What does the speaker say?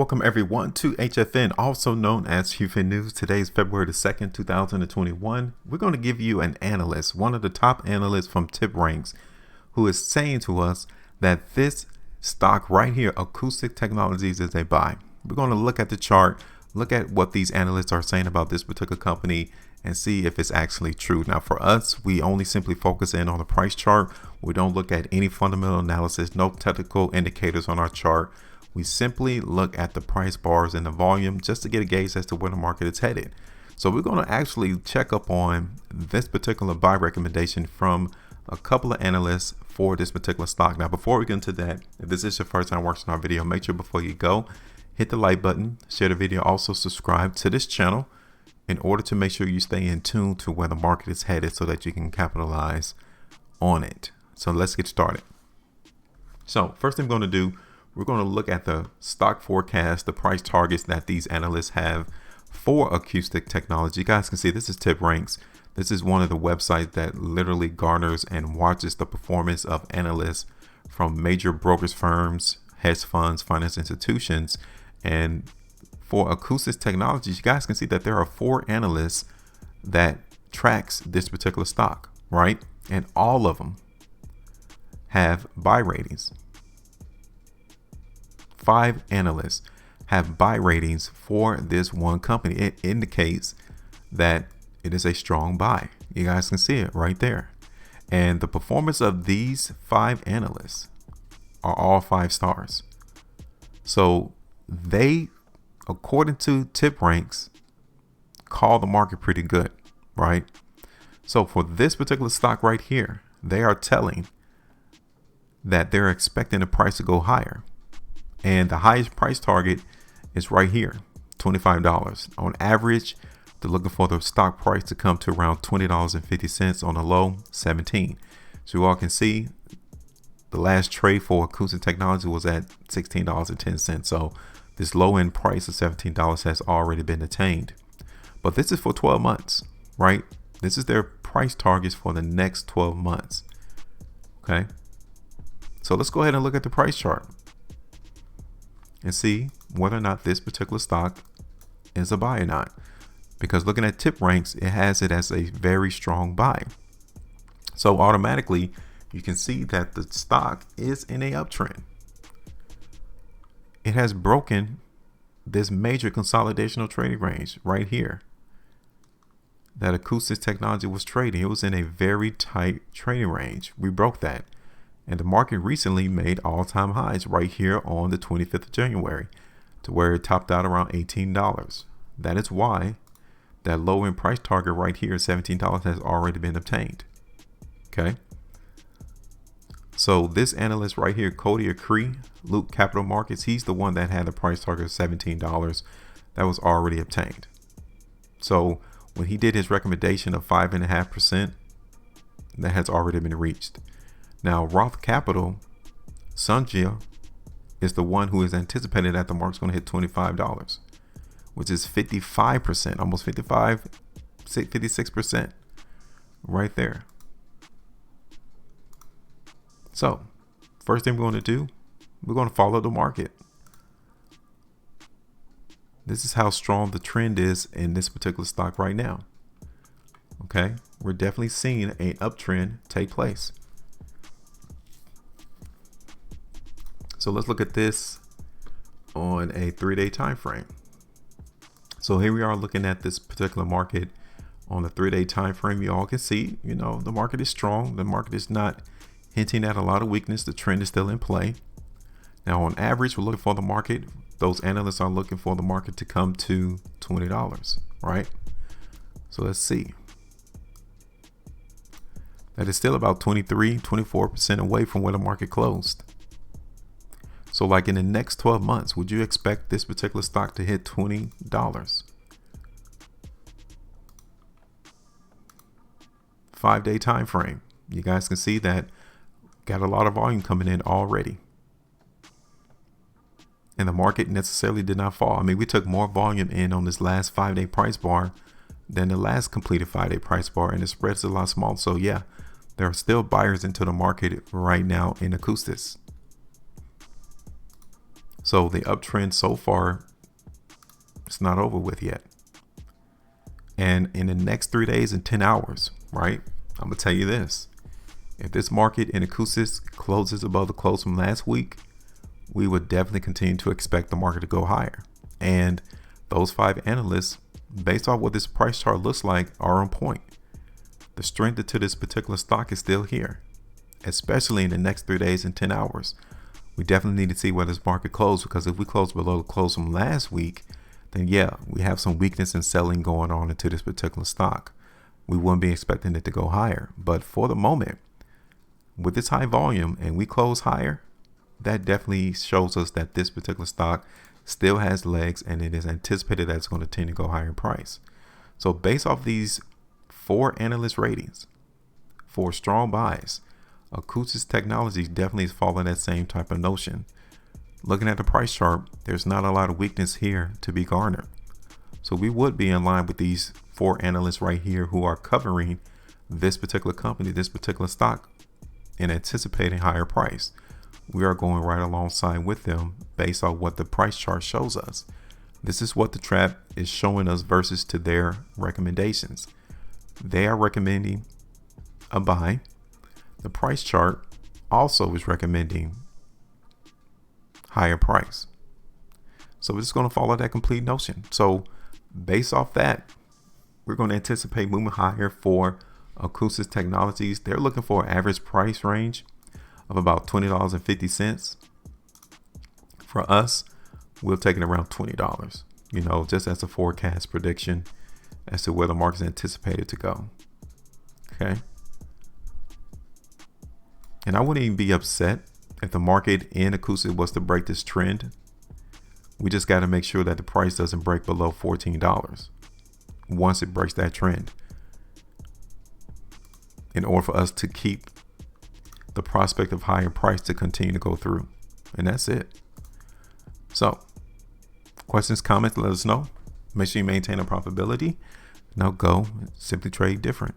Welcome everyone to HueFin, also known as HueFin News. Today is February the 2nd, 2021. We're going to give you an analyst, one of the top analysts from TipRanks, who is saying to us that this stock right here, Acoustic Technologies, is a buy. We're going to look at the chart, look at what these analysts are saying about this particular company, and see if it's actually true. Now for us, we only simply focus in on the price chart. We don't look at any fundamental analysis, no technical indicators on our chart. We simply look at the price bars and the volume just to get a gauge as to where the market is headed. So we're going to actually check up on this particular buy recommendation from a couple of analysts for this particular stock. Now, before we get into that, if this is your first time watching our video, make sure before you go, hit the like button, share the video, also subscribe to this channel in order to make sure you stay in tune to where the market is headed so that you can capitalize on it. So let's get started. So first thing I'm going to do, we're going to look at the stock forecast, the price targets that these analysts have for Acoustic Technology. You guys can see this is TipRanks. This is one of the websites that literally garners and watches the performance of analysts from major brokers firms, hedge funds, finance institutions. And for Acoustic Technologies, you guys can see that there are 4 analysts that tracks this particular stock, right? And all of them have buy ratings. 5 analysts have buy ratings for this one company. It indicates that it is a strong buy. You guys can see it right there. And the performance of these 5 analysts are all 5 stars. So they, according to TipRanks, call the market pretty good, right? So for this particular stock right here, they are telling that they're expecting the price to go higher. And the highest price target is right here, $25. On average, they're looking for the stock price to come to around $20.50. On the low, $17. So you all can see the last trade for Acoustic Technology was at $16.10. So this low end price of $17 has already been attained. But this is for 12 months, right? This is their price targets for the next 12 months. Okay. So let's go ahead and look at the price chart and see whether or not this particular stock is a buy or not. Because looking at TipRanks, it has it as a very strong buy. So automatically, you can see that the stock is in a uptrend. It has broken this major consolidational trading range right here that Acoustic Technology was trading. It was in a very tight trading range. We broke that. And the market recently made all-time highs right here on the 25th of January to where it topped out around $18. That is why that low-end price target right here, $17, has already been obtained. Okay. So this analyst right here, Cody Acree, Luke Capital Markets, he's the one that had the price target of $17 that was already obtained. So when he did his recommendation of 5.5%, that has already been reached. Now, Roth Capital, Sanjia, is the one who is anticipated that the market's going to hit $25, which is 55%, almost 55, 56% right there. So, first thing we're going to do, we're going to follow the market. This is how strong the trend is in this particular stock right now. Okay, we're definitely seeing an uptrend take place. So let's look at this on a 3-day time frame. So here we are looking at this particular market on a 3-day time frame. You all can see, you know, the market is strong. The market is not hinting at a lot of weakness. The trend is still in play. Now, on average, we're looking for the market. Those analysts are looking for the market to come to $20, right? So let's see. That is still about 24% away from where the market closed. So like in the next 12 months, would you expect this particular stock to hit $20? 5-day time frame. You guys can see that got a lot of volume coming in already. And the market necessarily did not fall. I mean, we took more volume in on this last 5-day price bar than the last completed 5-day price bar, and the spread is a lot smaller. So yeah, there are still buyers into the market right now in acoustics. So the uptrend so far, it's not over with yet. And in the next 3 days and 10 hours, right? I'm gonna tell you this. If this market in Acoustics closes above the close from last week, we would definitely continue to expect the market to go higher. And those 5 analysts, based off what this price chart looks like, are on point. The strength to this particular stock is still here, especially in the next 3 days and 10 hours. We definitely need to see where this market closes, because if we close below the close from last week, then yeah, we have some weakness in selling going on into this particular stock. We wouldn't be expecting it to go higher. But for the moment, with this high volume and we close higher, that definitely shows us that this particular stock still has legs, and it is anticipated that it's going to tend to go higher in price. So based off these 4 analyst ratings for strong buys, Acoustics Technologies definitely is following that same type of notion. Looking at the price chart, there's not a lot of weakness here to be garnered. So we would be in line with these 4 analysts right here who are covering this particular company, this particular stock, and anticipating higher price. We are going right alongside with them based on what the price chart shows us. This is what the trap is showing us versus to their recommendations. They are recommending a buy. The price chart also is recommending higher price. So we're just going to follow that complete notion. So based off that, we're going to anticipate moving higher for Acoustics Technologies. They're looking for an average price range of about $20.50. For us, we'll take it around $20, just as a forecast prediction as to where the market is anticipated to go. Okay. And I wouldn't even be upset if the market in Acoustics was to break this trend. We just got to make sure that the price doesn't break below $14 once it breaks that trend, in order for us to keep the prospect of higher price to continue to go through. And that's it. So questions, comments, let us know. Make sure you maintain a profitability. Now go simply trade different.